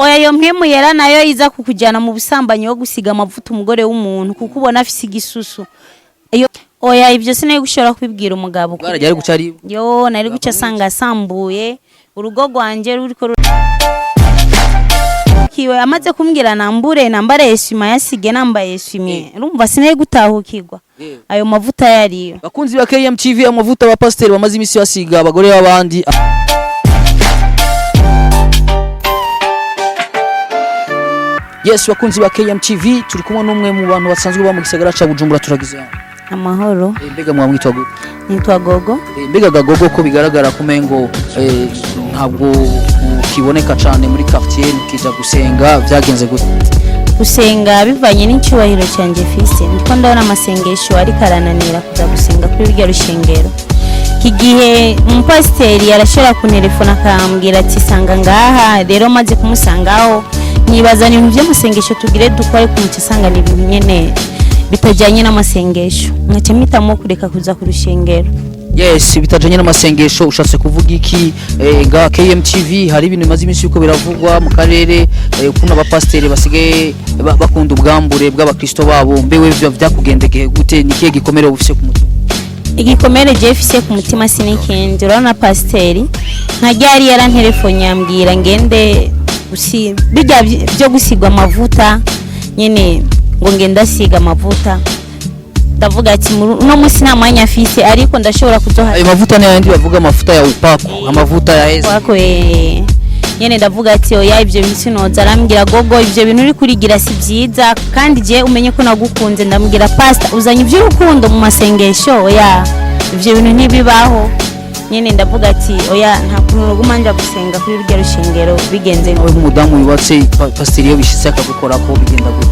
oya yo mpemu yera nayo iza kukujyana mu busambanyi wo gusiga amavuta umugore w'umuntu kuko ubona afise igisusu oya ibyo sinaye gushora kwibwira umugabo bwarajya guca ari yo nari guca sanga asambuye urugo rwanje ruriko kiwe amaze kumbwira nambare yeshima yasige nambaye yeshimye urumva sinaye gutahukirwa ayo mavuta yariyo bakunzi ba KMTV amavuta ba pasteur bamaze imisi basiga abagore b'abandi Yes bakunzi ba KMTV turi kumwe n'umwe mu bantu basanzwe ba mu gisagara ca Bujumbura turagize amahoro mbega mwamwitwa gute nitwa Gogo mbega Gagogo ko bigaragara kumengo ntabwo kiboneka cyane muri quartier kija gusenga byagenze gute gusenga bivanye n'icyubahiro cyanje fise ndiko ndabona amasengesho ari karananira kuza gusenga kuri rya rushengero kigihe umupasiteri yarashora ku telefone akambwira ati sanga ngaha rero maze kumusangaho nibaza ni ibintu by'amasengesho tugire dukwaye kumusanga ni ibintu nyene bitajanye n'amasengesho nkace mitamo kureka kuza ku rushengero yes bitajanye n'amasengesho ushatse kuvuga iki ga KMTV hari ibintu bimaze iminsi yuko biravugwa mu karere kuna abapasiteri basigaye bakunda ubwambure bw'abakristo babo mbewe byakugendegeye gute nikiye gikomere ufise ku mutima igikomere je fise ku mutima sinikindi urabona pasiteri ntajyari yarantelefone yambwira ngende bijya byo gusigwa amavuta nyene ngo ngenda siga amavuta ndavuga ati no musi nta mwanya afise ariko ndashobora kuzoha ayo mavuta ne yandi bavuga amavuta ya upako amavuta ya heza wako nyene ndavuga ati oya ibyo bintu noza arambwira Gogo ibyo bintu uri kurigira si byiza kandi je umenye ko nagukunze ndambwira pastor uzanye iby'urukundo mu masengesho oya ibyo bintu ntibibaho nyene ndavuga ati oya nta kuntu rugumanja gusenga kuri rya rushengero bigenze ngo umudamu yubatse pastor yo bishitse akagukora ko bigenda gute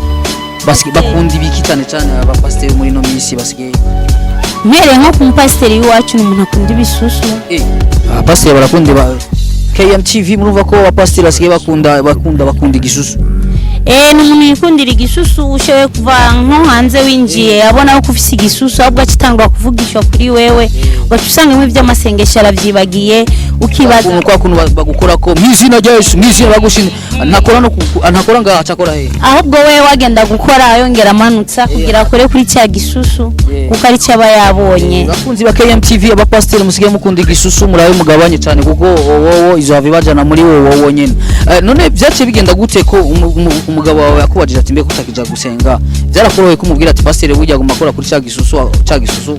basi bakundi biki cyane aba pastor muri no misi basigaye mere nko ku pastor wacu n'umuntu akunda ibisusu pastor barakundi ba KMTV murumva ko aba pastor basigaye bakunda igisusu n'umuntu yikundira igisusu ushewe kuva nko hanze winjiye abona ko ufise igisusu ahubwo akitangwa kuvugisha kuri wewe ugasanga mu by'amasengesho aravyibagiye ukibaza kwa kuntu bagukora ko mwizina rya Yesu mwizina bagushinze ntakora ngaha cyakora he ahubwo wewe wagenda gukora yongera amanutsa kugira kore kuri cya gisusu kuko ari cyaba yabonye bakunzi ba KMTV aba pastor musigaye mukunda igisusu murabe mugabanye cyane kuko wowo izo bajana muri wowo nyene none byace bigenda gute ko umugabo wawe yakubajije ati mbe kutakija gusenga byarakoroye kumubwira ati pastor bujya gumakora kuri cya gisusu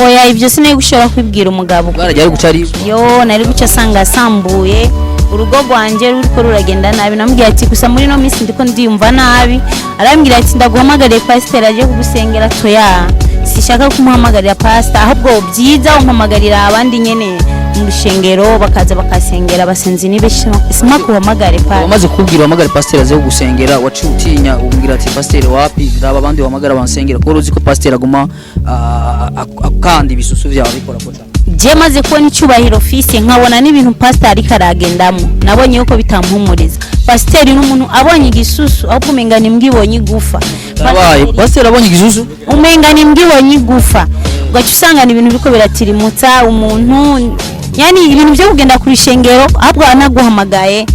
oya ibyo sinaye gushora kwibwira umugabo bwarajya guca ari yo nari guca sanga asambuye urugo rwanje ruriko ruragenda nabi namubwira ati gusa muri no minsi ndiko ndiyumva nabi arambwira ati ndaguhamagariye pastor aje kugusengera toya sishaka kumuhamagarira pastor ahubwo byiza umpamagarira abandi nyene mu rushengero bakaza bakasengera basenzi nibeshima sima kuhamagare pastor wamaze kubwira uhamagare pastor aje kugusengera wacu utinya umbwira ati pastor wapi ndaba abandi uhamagara bansengera ko uzi ko pastor aguma akandi ibisusu byawe bikora ko je maze kubona icyubahiro fise nkabona n'ibintu pastor ari karagendamo nabonye yuko bitampumuriza pastor n'umuntu abonye igisusu ahubwo umengana imbwibonye igufa pastor abonye igisusu umengana imbwibonye igufa ugaca usanga ibintu biko biratirimutsa umuntu yani ibintu byo kugenda kuri shengero ahubwo anaguhamagaye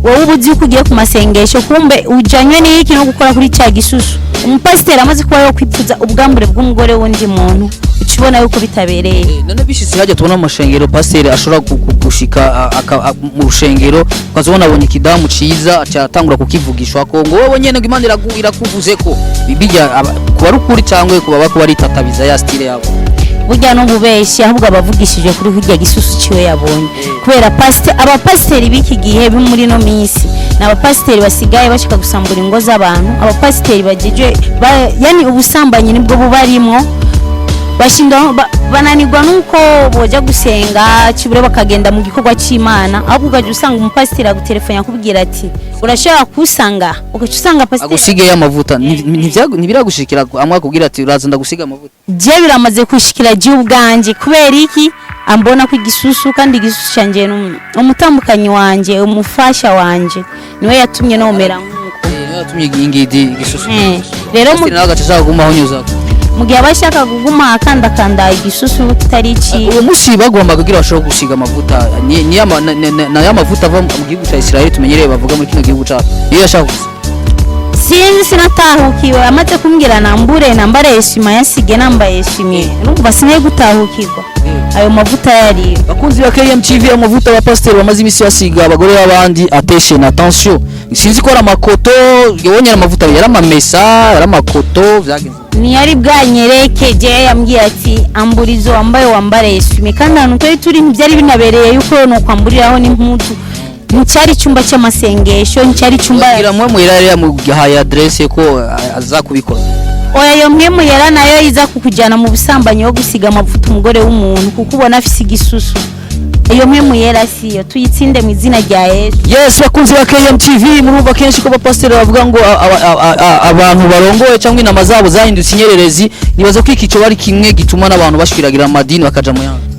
wowe ubuzi ugiye ku masengesho kumbe ujanywe n'iki no gukora kuri cya gisusu umupasiteri amaze kuba yo kwipfuza ubwambure bw'umugore wundi muntu ukibona yuko bitabereye none bishitse hajya tubona amashengero pasiteri ashobora kugushika mu rushengero ukazobona abonye ikidamu ciza cyatangura kukivugishwa ko ngo wowe nyene ngo Imana irakuvuze ko bijya kuba rukuri cyangwa kuba bako tatabiza ya style yabo burya no bubeshi ahubwo abavugishije kuri hujya gisusu ciwe yabonye kubera abapasiteri biki gihe muri no minsi n'abapasiteri basigaye bashika gusambura ingo z'abantu abapasiteri bajeje yani ubusambanyi nibwo bubarimo bashinda bananirwa nuko boja gusenga kibure bakagenda mu gikorwa cy'Imana ahubwo ugaje usanga umupasiteri agutelefone yakubwira ati urashaka kusanga ugaje usanga pasiteri agusige y'amavuta ntibiragushikira amwe akubwira ati uraza ndagusiga amavuta je biramaze kushikira je ubwanje kubera iki ambona ko igisusu kandi igisusu canje umutambukanyi wanje umufasha wanje niwe yatumye nomera nkuko yatumye ingidi igisusu rero mu nagaca cyaguma honyuza mu gihe abashaka kuguma akandakanda igisusu kitari iki uwo musi bagomba kugira bashobora gusiga amavuta na ya mavuta ava mu gihugu cya Israel tumenyereye bavuga muri kino gihugu cyacu iyo yashaka gusa sinzi sinatahukiwe amaze kumbwira nambare heshima yasige nambaye heshimye urumva sinaye gutahukirwa ayo mavuta yari bakunzi ba KMTV amavuta ba pasteur bamaze imisi basiga abagore b'abandi attention attention sinzi ko amakoto yabonye amavuta yaramamesa yaramakoto vyagenze ni yari bwanyerekeje yambwiye ati amburizo wambare heshimye kandi ahantu twari turi ntibyari binabereye yuko no kwamburiraho n'impuzu nticyari cyumba cy'amasengesho nticyari cyumba kugira mwe mwirare yamuhaye adresse ko azakubikora oya yo mwe muyera nayo iza kukujyana mu busambanyi wo gusiga amavuta umugore w'umuntu kuko ubona afise igisusu iyo mwe muyera siyo tuyitsinde mu izina rya Yesu. Yes bakunzi ba KMTV murumva kenshi ko bapasiteri bavuga ngo abantu barongoye cyangwa inama zabo zahindutse inyererezi nibaza ko iki cyo bari kimwe gituma n'abantu bashwiragira amadini bakaja mu yandi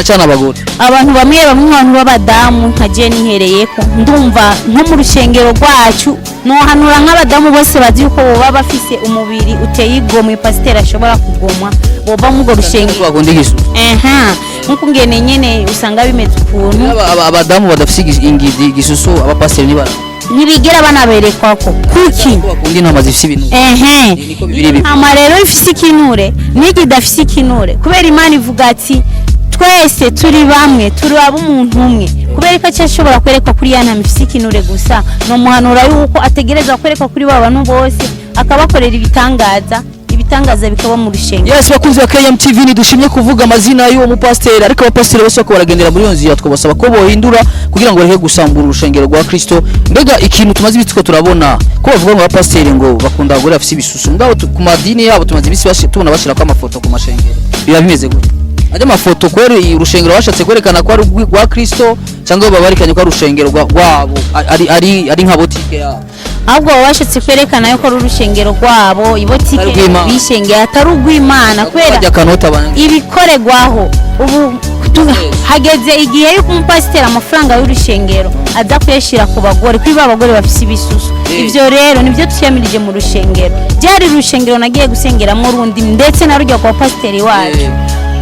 cyane abagore abantu bamwe abantu b'abadamu nkaje nihereyeko ndumva nko mu rushengero rwacu no hanura nk'abadamu bose bazi yuko baba bafise umubiri uteye igomwe pasiteri ashobora kugomwa boba mu rushengero bakundi gisu nkuko ngene nyene usanga bimeze ukuntu abadamu badafise igisusu abapasiteri nibara nibigera banaberekwa ko kuki bakundi ntama zifise ibintu ama rero ifise ikinure n'igidafise ikinure kubera Imana ivuga ati twese turi bamwe turi umuntu umwe kubera ko cyashobora kwerekwa kuri yana mifise ikinure gusa no muhanura yuko ategereza kwerekwa kuri ba bantu bose akabakorera ibitangaza bikaba mu rushengero. Yes bakunzi ba KMTV nidushimye kuvuga amazina y'uwo mupasiteri ariko abapasiteri bose ko baragendera muri yonzi twabasaba ko bohindura kugira ngo bareke gusambura urushengero rwa Kristo. Mbega ikintu tumaze ibitiko turabona ko bavuga ngo abapasiteri ngo bakunda abagore bafise ibisusu ngabo ku madini yabo tumaze ibisi tubona bashira ko amafoto ku mashengero biba bimeze gute ade mafoto kwere urushengero washatse kwerekana ko ari rwa Kristo cyangwa babarikanye ko ari urushengero rwabo ari nka botike yabo ahubwo washatse kwerekana yuko ari urushengero rwabo ibotike bishengeye atari ugw'Imana kwera ibikoregwaho ubu hageze igihe yuko umupasiteri amafaranga y'urushengero aza kuyashira ku bagore kuri babagore bafise ibisusu ivyo rero nivyo tuyamirije mu rushengero byari urushengero nagiye gusengeramo rundi ndetse na rujya kwa pasiteri wacu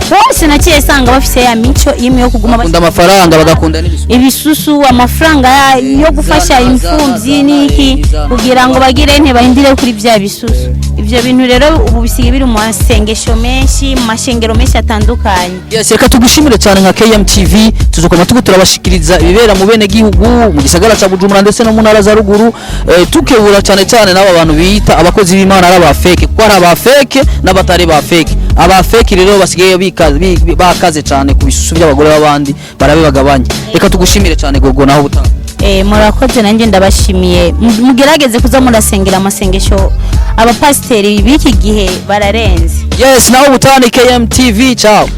bose naciye sanga bafise ya mico imwe yo kuguma bakunda amafaranga bagakunda ibisusu amafaranga yo gufasha imfuvyi niki kugira ngo bagire ente bahindire kuri bya bisusu ivyo bintu rero ubu bisigaye biri mu masengesho menshi mu mashengero menshi atandukanye. Yes reka tugushimire cyane nka KMTV tuzokoma turabashikiriza ibibera mu bene gihugu mu gisagara ca Bujumbura ndetse no mu ntara za ruguru tukebura cyane n'aba bantu bita abakozi b'Imana ari abafeke kuko ari abafeke n'abatari bafeke abafeke rero basigaye bakaze cyane ku bisusu by'abagore b'abandi barabe bagabanye. Reka tugushimire cyane gogo naho butaha murakoze nanjye ndabashimiye mugerageze kuza murasengera amasengesho abapasiteri b'iki gihe bararenze. Yes naho butaha ni KMTV ciao.